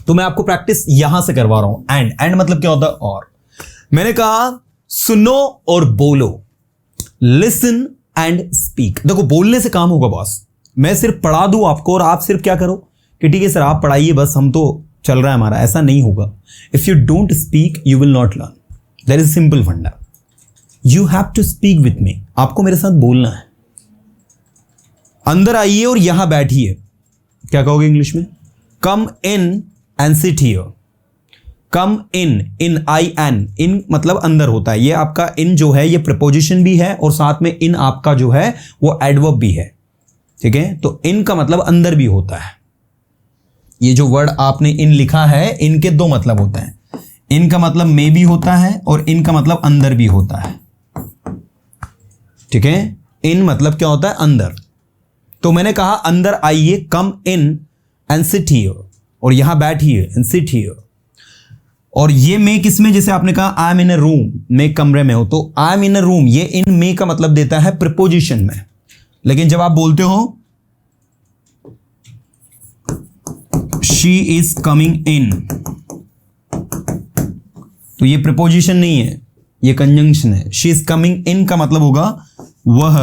तो मैं आपको प्रैक्टिस यहां से करवा रहा हूं। एंड मतलब क्या होता है? और मैंने कहा सुनो और बोलो, लिसन एंड स्पीक। देखो बोलने से काम होगा बॉस, मैं सिर्फ पढ़ा दूं आपको और आप सिर्फ क्या करो कि ठीक है सर आप पढ़ाइए बस, हम तो चल रहा है हमारा, ऐसा नहीं होगा। If you don't speak you will not learn. That is simple funda. You have to speak with me, आपको मेरे साथ बोलना है। अंदर आइए और यहां बैठिए, क्या कहोगे इंग्लिश में? Come in and sit here. Come in I N, in मतलब अंदर होता है। ये आपका इन जो है ये प्रीपोजिशन भी है और साथ में इन आपका जो है वो एडवर्ब भी है, ठीक है। तो इन का मतलब अंदर भी होता है। ये जो वर्ड आपने इन लिखा है इनके दो मतलब होते हैं, इन का मतलब में भी होता है और इन का मतलब अंदर भी होता है, ठीक है। इन मतलब क्या होता है? अंदर। तो मैंने कहा अंदर आइए, कम इन एंड सिट हियर, और यहां बैठिए एंड सिट हियर। और ये मे किसमें? जैसे आपने कहा I am in a room, मैं कमरे में हूं, तो I am in a room, ये इन मे का मतलब देता है प्रीपोजिशन में। लेकिन जब आप बोलते हो शी इज कमिंग इन, तो ये प्रीपोजिशन नहीं है, ये कंजंक्शन है। शी इज कमिंग इन का मतलब होगा वह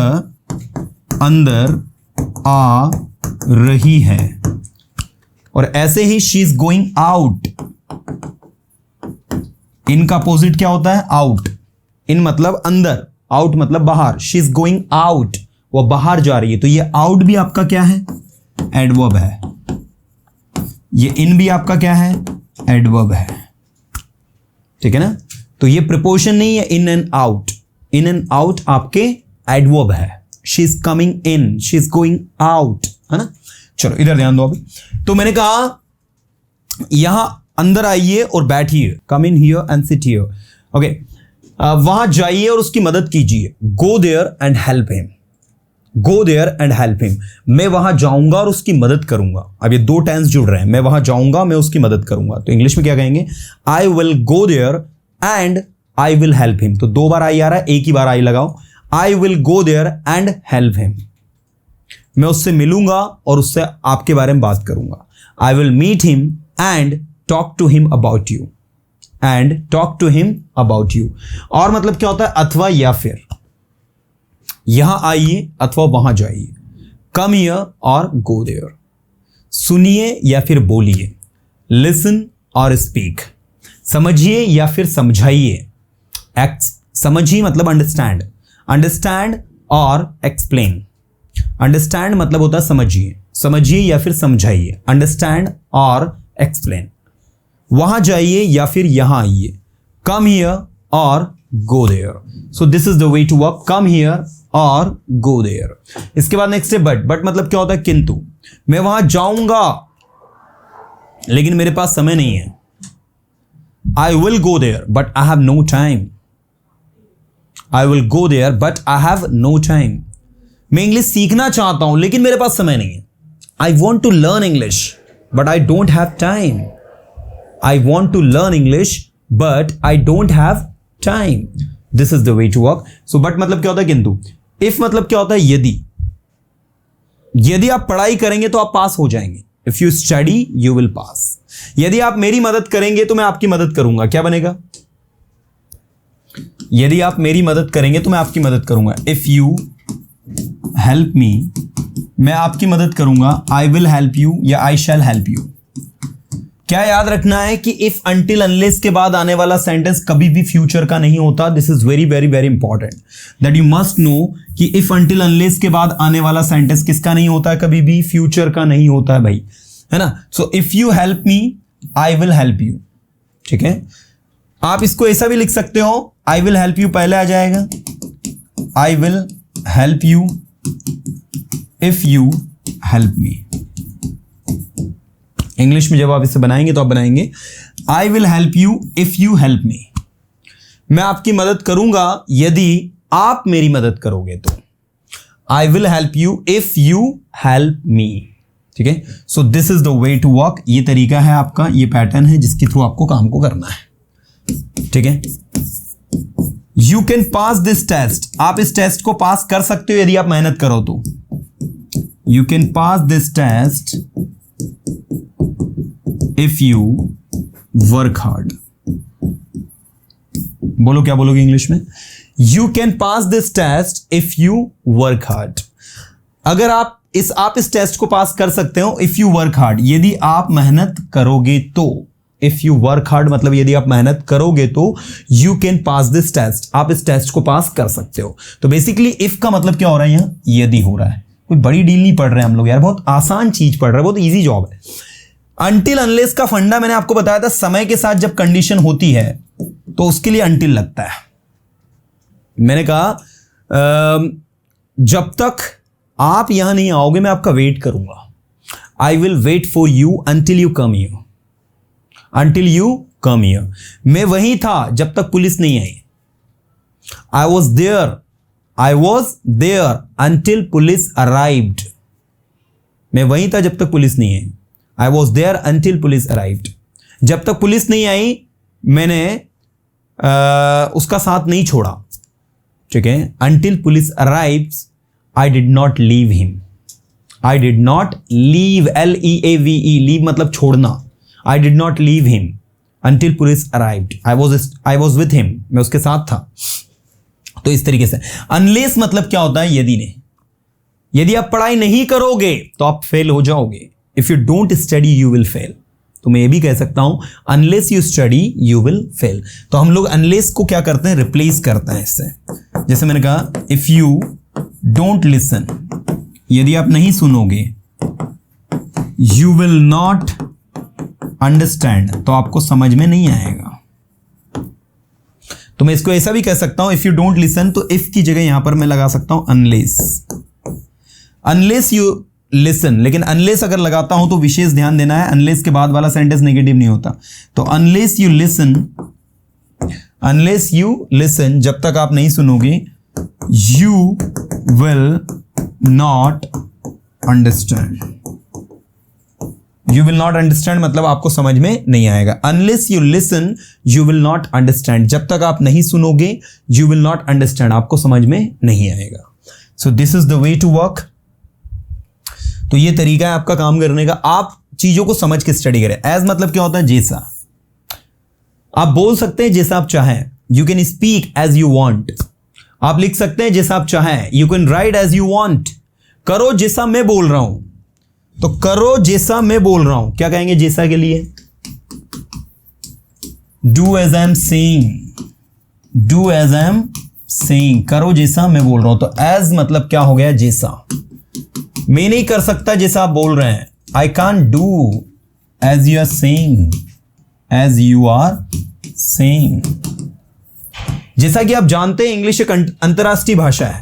अंदर आ रही है। और ऐसे ही शी इज गोइंग आउट, इन का अपोजिट क्या होता है? आउट। इन मतलब अंदर, आउट मतलब बाहर। शी इज गोइंग आउट, वो बाहर जा रही है। तो ये आउट भी आपका क्या है? एडवर्ब है। ये इन भी आपका क्या है? एडवर्ब है, ठीक है ना। तो ये प्रीपोजिशन नहीं है in and out, in and out आपके एडवर्ब है। She is coming in, she is going out, है ना। चलो इधर ध्यान दो अभी। तो मैंने कहा यहां अंदर आइए और बैठिए, come in here and sit here, okay. वहां जाइए और उसकी मदद कीजिए, go there and help him. Go there and help him, मैं वहां जाऊंगा और उसकी मदद करूंगा। अब ये दो टेंस जुड़ रहे हैं, मैं वहां जाऊंगा, मैं उसकी मदद करूंगा। तो इंग्लिश में क्या कहेंगे? I will go there and I will help him. तो दो बार आई आ रहा है, एक ही बार आई लगाओ। I will go there and help him, मैं उससे मिलूंगा और उससे आपके बारे में बात करूंगा। I will meet him and talk to him about you, and talk to him about you. और मतलब क्या होता है? अथवा या फिर, यहां आइए अथवा वहां जाइए, कम हियर और गो देयर। सुनिए या फिर बोलिए, लिसन और स्पीक। समझिए या फिर समझाइए, समझिए मतलब अंडरस्टैंड, अंडरस्टैंड और एक्सप्लेन। अंडरस्टैंड मतलब होता है समझिए, समझिए या फिर समझाइए, अंडरस्टैंड और एक्सप्लेन। वहां जाइए या फिर यहां आइए, कम हियर और go there. So this is the way to work, come here और गो देयर। इसके बाद नेक्स्ट है बट। बट मतलब क्या होता है? किंतु। मैं वहां जाऊंगा लेकिन मेरे पास समय नहीं है। I will go there but I have no time. I will go there but I have no time. मैं इंग्लिश सीखना चाहता हूं लेकिन मेरे पास समय नहीं है। I want to learn English but I don't have time. I want to learn English but I don't have time. This is the way to work. So but मतलब क्या होता है? किंतु। इफ मतलब क्या होता है? यदि। यदि आप पढ़ाई करेंगे तो आप पास हो जाएंगे। If you study you will pass. यदि आप मेरी मदद करेंगे तो मैं आपकी मदद करूंगा, क्या बनेगा? यदि आप मेरी मदद करेंगे तो मैं आपकी मदद करूंगा। इफ यू हेल्प मी, मैं आपकी मदद करूंगा। आई विल हेल्प यू या आई शैल हेल्प यू। क्या याद रखना है कि इफ अनटिल अनलेस के बाद आने वाला सेंटेंस कभी भी फ्यूचर का नहीं होता। This is very very very important that you must know कि इफ अनटिल अनलेस के बाद आने वाला सेंटेंस किसका नहीं होता है? कभी भी फ्यूचर का नहीं होता है भाई, है ना। So if you help me I will help you, ठीक है। आप इसको ऐसा भी लिख सकते हो, आई विल हेल्प यू पहले आ जाएगा, आई will help you if you help me. English में जब आप इसे बनाएंगे तो आप बनाएंगे आई will help you if you help मी। मैं आपकी मदद करूंगा यदि आप मेरी मदद करोगे तो। I will help you if you help me, ठीक है। So this is the way to work. ये तरीका है आपका, ये पैटर्न है जिसके थ्रू आपको काम को करना है, ठीक है। You can pass this test, आप इस टेस्ट को पास कर सकते हो यदि आप मेहनत करो तो। You can pass this test if you work hard. बोलो क्या बोलोगे इंग्लिश में? You can pass this test if you work hard. अगर आप इस टेस्ट को पास कर सकते हो इफ यू वर्क हार्ड, यदि आप मेहनत करोगे तो। इफ यू वर्क हार्ड मतलब यदि आप मेहनत करोगे तो you can pass this test, आप इस टेस्ट को पास कर सकते हो। तो बेसिकली इफ का मतलब क्या हो रहा है यहां? यदि हो रहा है। कोई बड़ी डील नहीं पढ़ रहे हम लोग यार, बहुत आसान चीज पढ़ रहे हैं, बहुत इजी जॉब है। अनटिल अनलेस का फंडा मैंने आपको बताया था, समय के साथ जब कंडीशन होती है तो उसके लिए अनटिल लगता है। मैंने कहा जब तक आप यहां नहीं आओगे मैं आपका वेट करूंगा। I will wait for you until you come here, until you come here. मैं वहीं था जब तक पुलिस नहीं आई। I was there until police arrived. मैं वहीं था जब तक पुलिस नहीं आई। I was there until police arrived. जब तक पुलिस नहीं आई मैंने उसका साथ नहीं छोड़ा। ठीक है, until police arrives I did not leave him. I did not leave, LEAVE, leave मतलब छोड़ना। I did not leave him until police arrived. I was with him, मैं उसके साथ था। तो इस तरीके से अनलेस मतलब क्या होता है? यदि नहीं, यदि आप पढ़ाई नहीं करोगे तो आप फेल हो जाओगे। If you don't study you will fail. तो मैं ये भी कह सकता हूं unless you study you will fail. तो हम लोग अनलेस को क्या करते हैं? रिप्लेस करते हैं इससे। जैसे मैंने कहा इफ यू डोंट लिसन, यदि आप नहीं सुनोगे, यू विल नॉट अंडरस्टैंड, तो आपको समझ में नहीं आएगा। तो मैं इसको ऐसा भी कह सकता हूं इफ यू डोंट लिसन, तो इफ की जगह यहां पर मैं लगा सकता हूं अनलेस। अनलेस यू लिसन, लेकिन अनलेस अगर लगाता हूं तो विशेष ध्यान देना है, अनलेस के बाद वाला सेंटेंस नेगेटिव नहीं होता। तो unless you listen, unless you listen, जब तक आप नहीं सुनोगे, you will not understand. You will not understand मतलब आपको समझ में नहीं आएगा। Unless you listen you will not understand, जब तक आप नहीं सुनोगे यू विल नॉट अंडरस्टैंड, आपको समझ में नहीं आएगा। So this is the way to work. तो ये तरीका है आपका काम करने का। आप चीजों को समझ के स्टडी करें। एज मतलब क्या होता है? जैसा। आप बोल सकते हैं जैसा आप चाहें। You can speak as you want. आप लिख सकते हैं जैसा आप चाहें। You can write as you want. करो जैसा मैं बोल रहा हूं, तो करो जैसा मैं बोल रहा हूं। क्या कहेंगे जैसा के लिए? Do as I am saying, do as I am saying, करो जैसा मैं बोल रहा हूं। तो एज मतलब क्या हो गया? जैसा। मैं नहीं कर सकता जैसा आप बोल रहे हैं। I can't do as you are saying, as you are saying. जैसा कि आप जानते हैं इंग्लिश एक अंतरराष्ट्रीय भाषा है,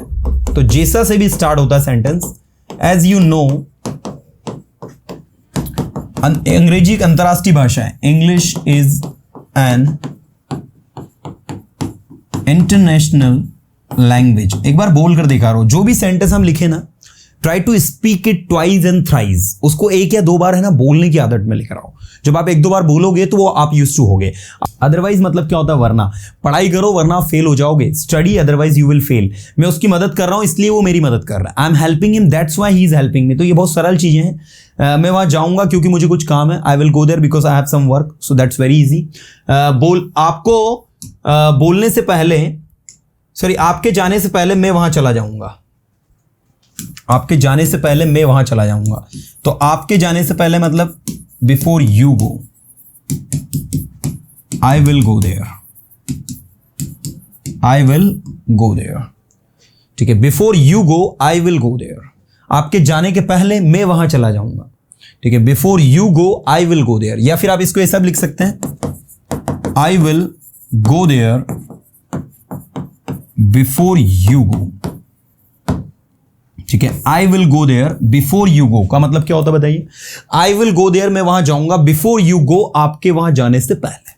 तो जैसा से भी स्टार्ट होता है सेंटेंस। एज यू नो, अंग्रेजी एक अंतरराष्ट्रीय भाषा है। English is an international language. एक बार बोल कर दिखा रहा हूं, जो भी सेंटेंस हम लिखे ना, try to speak it twice and thrice. उसको एक या दो बार है ना बोलने की आदत में लिख रहा हूं। जब आप एक दो बार बोलोगे तो वो आप यूज्ड टू होगे। अदरवाइज मतलब क्या होता है? वरना। पढ़ाई करो वरना आप फेल हो जाओगे। Study otherwise you will fail. मैं उसकी मदद कर रहा हूं इसलिए वो मेरी मदद कर रहा है। I am helping him that's why he is helping me. तो ये बहुत सरल चीजें हैं। मैं वहां जाऊंगा क्योंकि मुझे कुछ काम है। I will go there because I have some work, so that's very easy. आपको बोलने से पहले, सॉरी, आपके जाने से पहले मैं वहां चला जाऊंगा। आपके जाने से पहले मैं वहां चला जाऊंगा। तो आपके जाने से पहले मतलब before you go, I will go there, I will go there. ठीक है, before you go I will go there. आपके जाने के पहले मैं वहां चला जाऊंगा। ठीक है, before you go I will go there. या फिर आप इसको ऐसा भी लिख सकते हैं, I will go there before you go. ठीक है, I will go there before you go का मतलब क्या होता है बताइए? आई विल गो देयर, मैं वहां जाऊंगा, बिफोर यू गो, आपके वहां जाने से पहले।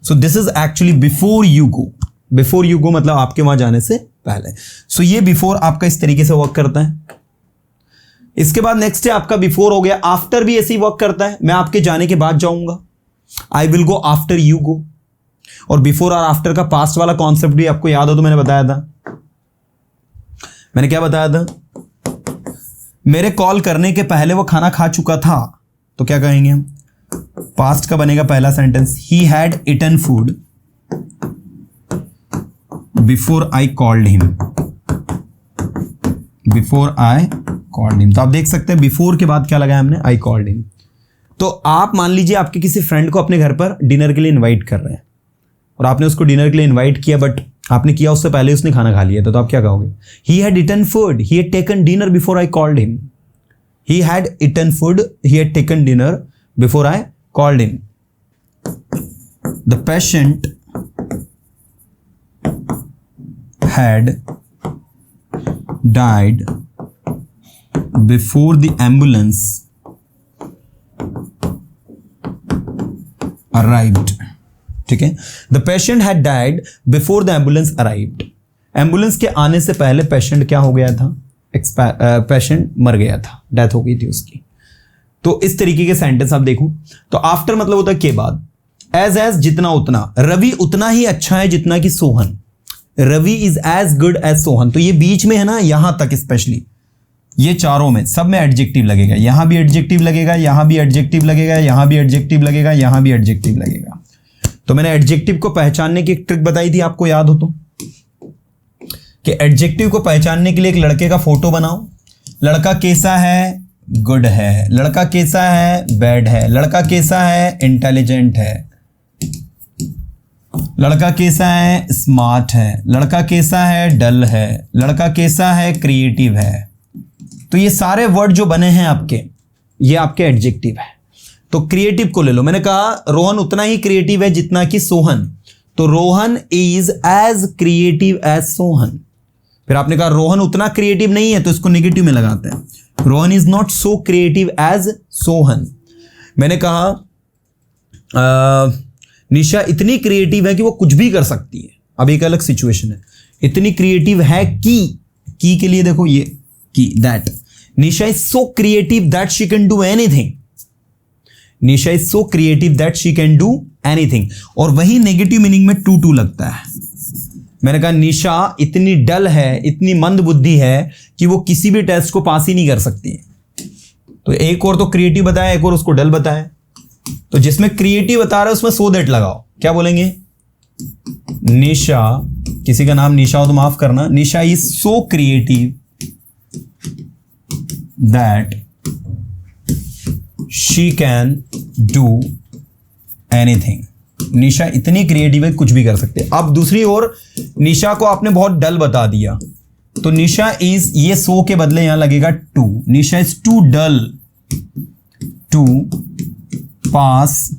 सो this is actually before you go. Before you गो मतलब आपके वहां जाने से पहले। सो ये बिफोर आपका इस तरीके से वर्क करता है। इसके बाद नेक्स्ट है आपका बिफोर हो गया। आफ्टर भी ऐसे ही वर्क करता है। मैं आपके जाने के बाद जाऊंगा, आई will go after you go. और बिफोर और आफ्टर का पास्ट वाला कॉन्सेप्ट भी आपको याद हो तो मैंने बताया था। मैंने क्या बताया था? मेरे कॉल करने के पहले वो खाना खा चुका था, तो क्या कहेंगे हम? पास्ट का बनेगा पहला sentence, he had eaten food before I called him, before I called him. तो आप देख सकते हैं बिफोर के बाद क्या लगाया हमने, आई कॉल्ड हिम। तो आप मान लीजिए आपके किसी फ्रेंड को अपने घर पर डिनर के लिए इनवाइट कर रहे हैं और आपने उसको डिनर के लिए इनवाइट किया, बट आपने किया उससे पहले उसने खाना खा लिया, तो आप क्या कहोगे, he had eaten food, he had taken dinner before I called him. He had eaten food, he had taken dinner before I called him. The patient had died before the ambulance arrived। ठीक है, the patient had died before the ambulance arrived। Ambulance के आने से पहले patient क्या हो गया था, पेशेंट मर गया था, डेथ हो गई थी उसकी। तो इस तरीके के सेंटेंस आप देखो तो आफ्टर मतलब होता है के बाद, एज जितना उतना, रवि उतना ही अच्छा है जितना कि Sohan, Ravi is as good as Sohan. तो ये बीच में है ना, यहां तक स्पेशली ये चारों में सब में एडजेक्टिव लगेगा, यहां भी एडजेक्टिव लगेगा, यहां भी एडजेक्टिव लगेगा, यहां भी एडजेक्टिव लगेगा, यहां भी एडजेक्टिव लगेगा। तो मैंने एडजेक्टिव को पहचानने की एक ट्रिक बताई थी, आपको याद हो तो, कि एडजेक्टिव को पहचानने के लिए एक लड़के का फोटो बनाओ, लड़का कैसा है, गुड है, लड़का कैसा है, बैड है, लड़का कैसा है, इंटेलिजेंट है, लड़का कैसा है, स्मार्ट है, लड़का कैसा है, डल है, लड़का कैसा है, क्रिएटिव है। तो ये सारे वर्ड जो बने हैं आपके, ये आपके एडजेक्टिव है। तो क्रिएटिव को ले लो, मैंने कहा रोहन उतना ही क्रिएटिव है जितना कि सोहन, तो Rohan is as creative as Sohan. फिर आपने कहा रोहन उतना क्रिएटिव नहीं है, तो इसको नेगेटिव में लगाते हैं, Rohan is not so creative as Sohan. मैंने कहा निशा इतनी क्रिएटिव है कि वो कुछ भी कर सकती है। अब एक अलग सिचुएशन है, इतनी क्रिएटिव है कि के लिए देखो ये की, that Nisha is so creative that she can do anything, Nisha is so creative that she can do anything. और वही नेगेटिव मीनिंग में टू लगता है। मैंने कहा निशा इतनी डल है, इतनी मंद बुद्धि है कि वो किसी भी टेस्ट को पास ही नहीं कर सकती। तो एक और तो क्रिएटिव बताया, एक और उसको डल बताया। तो जिसमें क्रिएटिव बता रहा है उसमें सो दैट लगाओ, क्या बोलेंगे, निशा, किसी का नाम निशा हो तो माफ करना, Nisha is so creative that she can do anything. Nisha इतनी क्रिएटिव है कुछ भी कर सकते। अब दूसरी ओर निशा को आपने बहुत डल बता दिया, तो निशा इज, ये सो के बदले यहां लगेगा too, Nisha is too dull to pass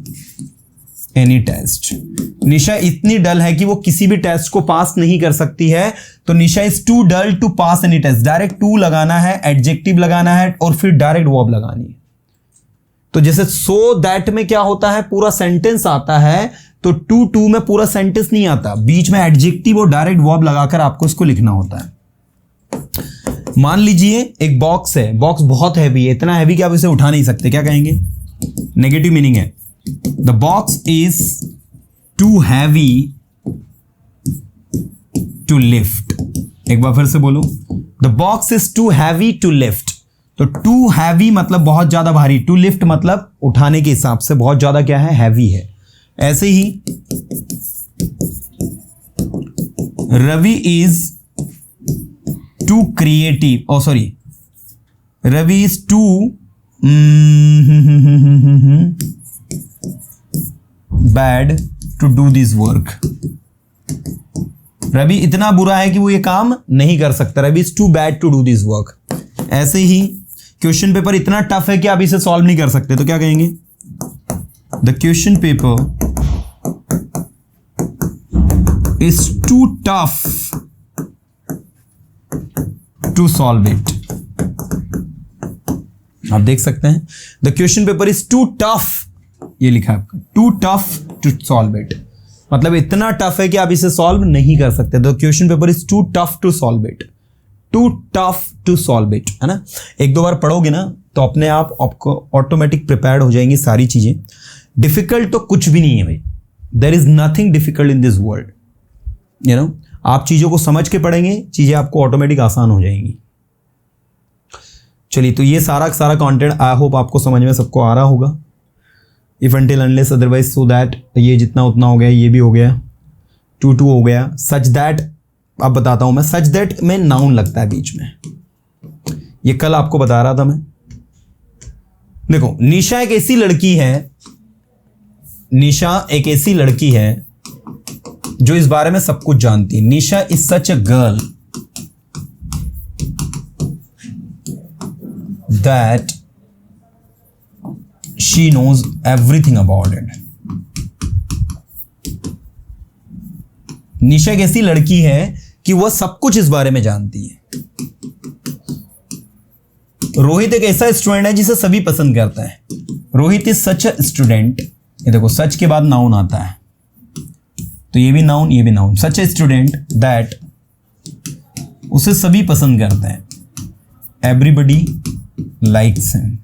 any test. Nisha इतनी डल है कि वो किसी भी टेस्ट को पास नहीं कर सकती है, तो Nisha is too dull to pass any test. Direct too लगाना है, एडजेक्टिव लगाना है और फिर डायरेक्ट वर्ब लगानी है। तो जैसे सो दैट में क्या होता है, पूरा सेंटेंस आता है, तो टू में पूरा सेंटेंस नहीं आता, बीच में एडजेक्टिव और डायरेक्ट वर्ब लगाकर आपको इसको लिखना होता है। मान लीजिए एक बॉक्स है, बॉक्स बहुत हैवी है, इतना हैवी कि आप इसे उठा नहीं सकते, क्या कहेंगे, नेगेटिव मीनिंग है, the box is too heavy to lift. एक बार फिर से बोलो, the box is too heavy to lift. तो टू हैवी मतलब बहुत ज्यादा भारी, टू लिफ्ट मतलब उठाने के हिसाब से बहुत ज्यादा क्या है, हैवी है। ऐसे ही Ravi is too creative, sorry, Ravi is too bad to do this work. Ravi इतना बुरा है कि वो ये काम नहीं कर सकता, Ravi is too bad to do this work. ऐसे ही क्वेश्चन पेपर इतना टफ है कि आप इसे सॉल्व नहीं कर सकते, तो क्या कहेंगे, the question paper is too tough to solve it. आप देख सकते हैं the question paper is too tough, ये लिखा है आपका, too tough to solve it, मतलब इतना टफ है कि आप इसे सॉल्व नहीं कर सकते। The question paper is too tough to solve it, too tough to solve it, है ना। एक दो बार पढ़ोगे ना तो अपने आप आपको ऑटोमेटिक प्रिपेयर्ड हो जाएंगी सारी चीजें। डिफिकल्ट तो कुछ भी नहीं है भाई, there is nothing difficult in this world, you know. आप चीजों को समझ के पढ़ेंगे, चीजें आपको ऑटोमेटिक आसान हो जाएंगी। चलिए, तो ये सारा कंटेंट आई होप आपको समझ में सबको आ रहा होगा। If until unless otherwise so that, ये जितना उतना हो गया, ये भी हो गया, टू हो गया। सच दैट, अब बताता हूं मैं, सच दैट में नाउन लगता है बीच में, ये कल आपको बता रहा था मैं। देखो निशा एक ऐसी लड़की है, निशा एक ऐसी लड़की है जो इस बारे में सब कुछ जानती है। Nisha is such a girl that she knows everything about it. Nisha एक ऐसी लड़की है कि वह सब कुछ इस बारे में जानती है। रोहित एक ऐसा स्टूडेंट है जिसे सभी पसंद करता है। Rohit is such a student, ये देखो सच के बाद नाउन आता है, तो ये भी नाउन, ये भी noun. Such a student that, उसे सभी पसंद करते हैं। Everybody likes him.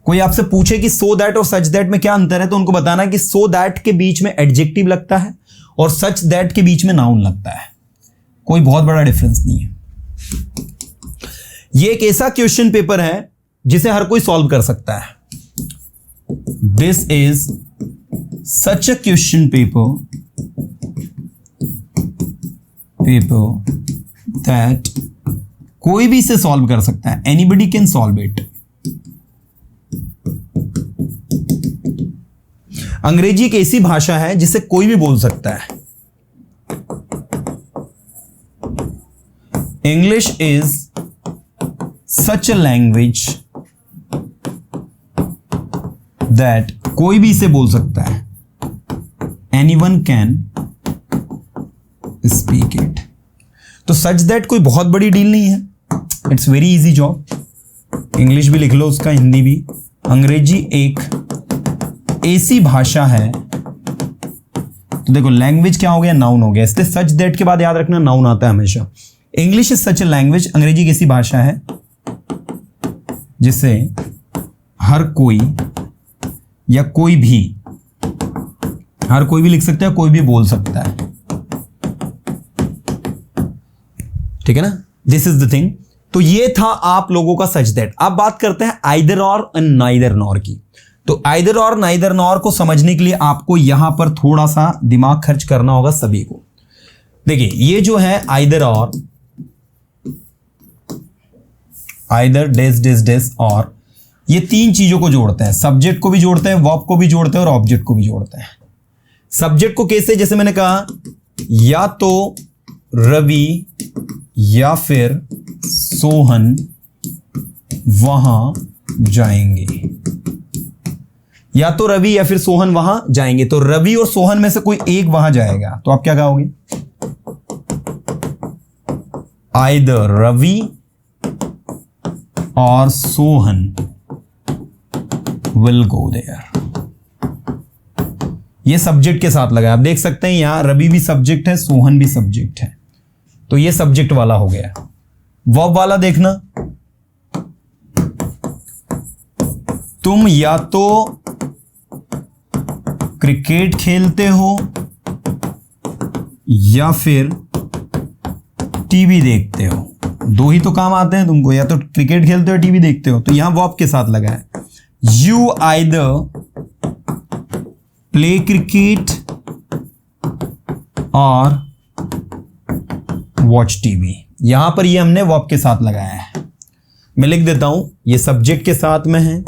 कोई आपसे पूछे कि सो दैट और सच दैट में क्या अंतर है, तो उनको बताना कि सो दैट के बीच में एडजेक्टिव लगता है और सच दैट के बीच में नाउन लगता है, कोई बहुत बड़ा डिफरेंस नहीं है। ये एक ऐसा क्वेश्चन पेपर है जिसे हर कोई सॉल्व कर सकता है। This is such a question paper that कोई भी इसे सॉल्व कर सकता है। Anybody can solve it. अंग्रेजी एक ऐसी भाषा है जिसे कोई भी बोल सकता है। English is such a language that कोई भी इसे बोल सकता है। Anyone can speak it. तो सच दैट कोई बहुत बड़ी डील नहीं है, it's very easy job. English भी लिख लो उसका, हिंदी भी। अंग्रेजी एक ऐसी भाषा है, तो देखो लैंग्वेज क्या हो गया, नाउन हो गया, इसलिए सच दैट के बाद याद रखना नाउन आता है हमेशा। English is such a language, अंग्रेजी एक ऐसी भाषा है जिसे हर कोई या कोई भी, हर कोई भी लिख सकता है, कोई भी बोल सकता है, ठीक है ना। This is the thing. तो ये था आप लोगों का सच दैट। अब बात करते हैं आइदर और नाइदर नॉर की। तो आइदर और नाइदर नॉर को समझने के लिए आपको यहां पर थोड़ा सा दिमाग खर्च करना होगा सभी को। देखिए ये जो है आइदर और, आइदर डेस डेस डेस और, ये तीन चीजों को जोड़ते हैं। सब्जेक्ट को भी जोड़ते हैं, वर्ब को भी जोड़ते हैं और ऑब्जेक्ट को भी जोड़ते हैं। सब्जेक्ट को कैसे, जैसे मैंने कहा या तो रवि या फिर सोहन वहां जाएंगे, या तो रवि या फिर सोहन वहां जाएंगे। तो रवि और सोहन में से कोई एक वहां जाएगा, तो आप क्या कहोगे, आइदर रवि और सोहन विल गो देयर। ये सब्जेक्ट के साथ लगा, आप देख सकते हैं यहां रवि भी सब्जेक्ट है, सोहन भी सब्जेक्ट है, तो ये सब्जेक्ट वाला हो गया। वर्ब वाला देखना, तुम या तो क्रिकेट खेलते हो या फिर टीवी देखते हो, दो ही तो काम आते हैं तुमको, या तो क्रिकेट खेलते हो टीवी देखते हो, तो यहां वर्ब के साथ लगा है। यू आइदर प्ले क्रिकेट और वॉच टीवी, यहां पर ये हमने वर्ब के साथ लगाया है। मैं लिख देता हूं, ये सब्जेक्ट के साथ में है,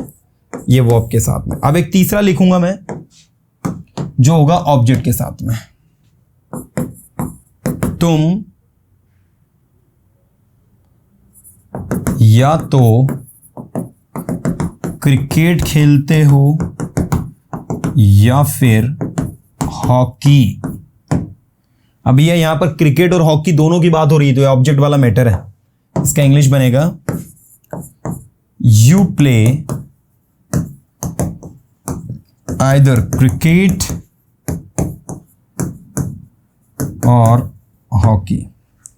ये वर्ब के साथ में। अब एक तीसरा लिखूंगा मैं जो होगा ऑब्जेक्ट के साथ में। तुम या तो क्रिकेट खेलते हो या फिर हॉकी। अब ये यहां पर क्रिकेट और हॉकी दोनों की बात हो रही है, तो ये ऑब्जेक्ट वाला मैटर है। इसका इंग्लिश बनेगा यू प्ले आइदर क्रिकेट और हॉकी।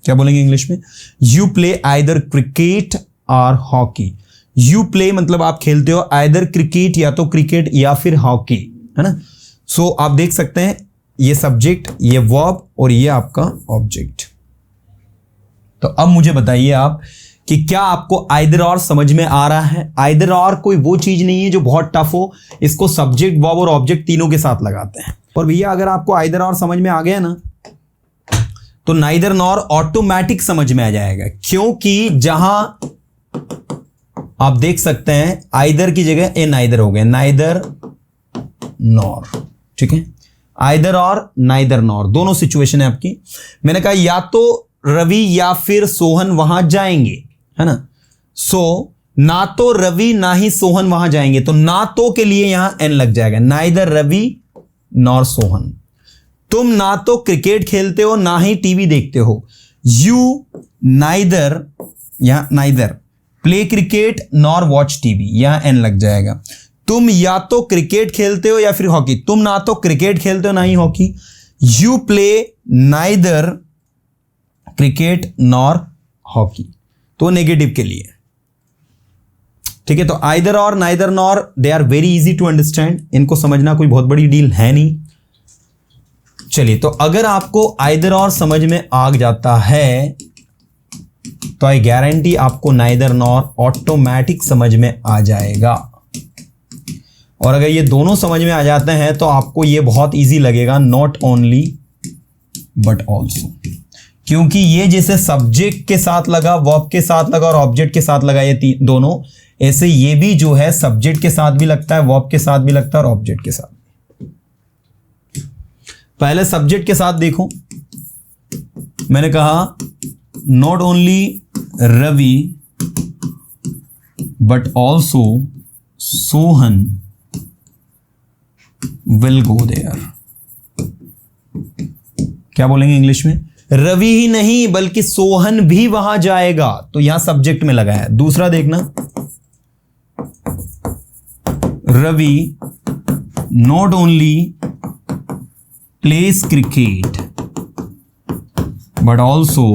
क्या बोलेंगे इंग्लिश में, यू प्ले आइदर क्रिकेट और हॉकी। यू प्ले मतलब आप खेलते हो, आइदर क्रिकेट या तो क्रिकेट या फिर हॉकी, है ना। सो आप देख सकते हैं ये सब्जेक्ट, ये वर्ब और ये आपका ऑब्जेक्ट। तो अब मुझे बताइए आप कि क्या आपको आइदर और समझ में आ रहा है। आइदर और कोई वो चीज नहीं है जो बहुत टफ हो, इसको सब्जेक्ट वर्ब और ऑब्जेक्ट तीनों के साथ लगाते हैं। और भैया अगर आपको आइदर और समझ में आ गया ना तो नाइदर नॉर ऑटोमेटिक समझ में आ जाएगा, क्योंकि जहां आप देख सकते हैं आइदर की जगह ए नाइदर हो गया, नाइदर नॉर, ठीक है। आइदर और नाइदर नॉर दोनों सिचुएशन है आपकी। मैंने कहा या तो रवि या फिर सोहन वहां जाएंगे, है ना। सो ना तो रवि ना ही सोहन वहां जाएंगे, तो ना तो के लिए यहां एन लग जाएगा, नाइदर रवि नॉर सोहन। तुम ना तो क्रिकेट खेलते हो ना ही टीवी देखते हो, यू नाइदर, यहां neither play cricket nor watch TV, यहां एन लग जाएगा। तुम या तो क्रिकेट खेलते हो या फिर हॉकी, तुम ना तो क्रिकेट खेलते हो ना ही hockey, you play neither cricket nor hockey, तो नेगेटिव के लिए, ठीक है। तो आइदर और neither nor they are very easy to understand, इनको समझना कोई बहुत बड़ी डील है नहीं। चलिए, तो अगर आपको आइदर और समझ में आ जाता है तो आई गारंटी आपको नाइदर नॉर ऑटोमेटिक समझ में आ जाएगा। और अगर ये दोनों समझ में आ जाते हैं तो आपको ये बहुत इजी लगेगा, नॉट ओनली बट ऑल्सो, क्योंकि ये जैसे सब्जेक्ट के साथ लगा, वर्ब के साथ लगा और ऑब्जेक्ट के साथ लगा, ये दोनों, ऐसे ये भी जो है सब्जेक्ट के साथ भी लगता है, वर्ब के साथ भी लगता है और ऑब्जेक्ट के साथ। पहले सब्जेक्ट के साथ देखो, मैंने कहा not only Ravi but also Sohan will go there. क्या बोलेंगे इंग्लिश में? रवि ही नहीं बल्कि सोहन भी वहां जाएगा, तो यहां सब्जेक्ट में लगा है। दूसरा देखना, Ravi not only plays cricket but also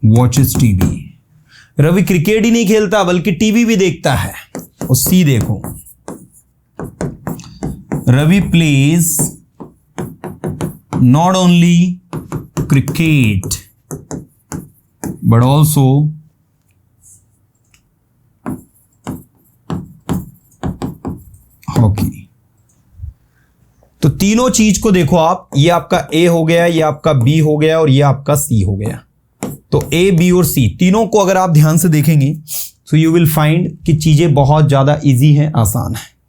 watches TV. Ravi cricket ही नहीं खेलता बल्कि टीवी भी देखता है। और सी देखो, Ravi plays not only cricket but also hockey. तो तीनों चीज को देखो आप, ये आपका ए हो गया, ये आपका बी हो गया और ये आपका सी हो गया। तो ए, बी और सी तीनों को अगर आप ध्यान से देखेंगे तो यू विल फाइंड कि चीजें बहुत ज्यादा इजी हैं, आसान है।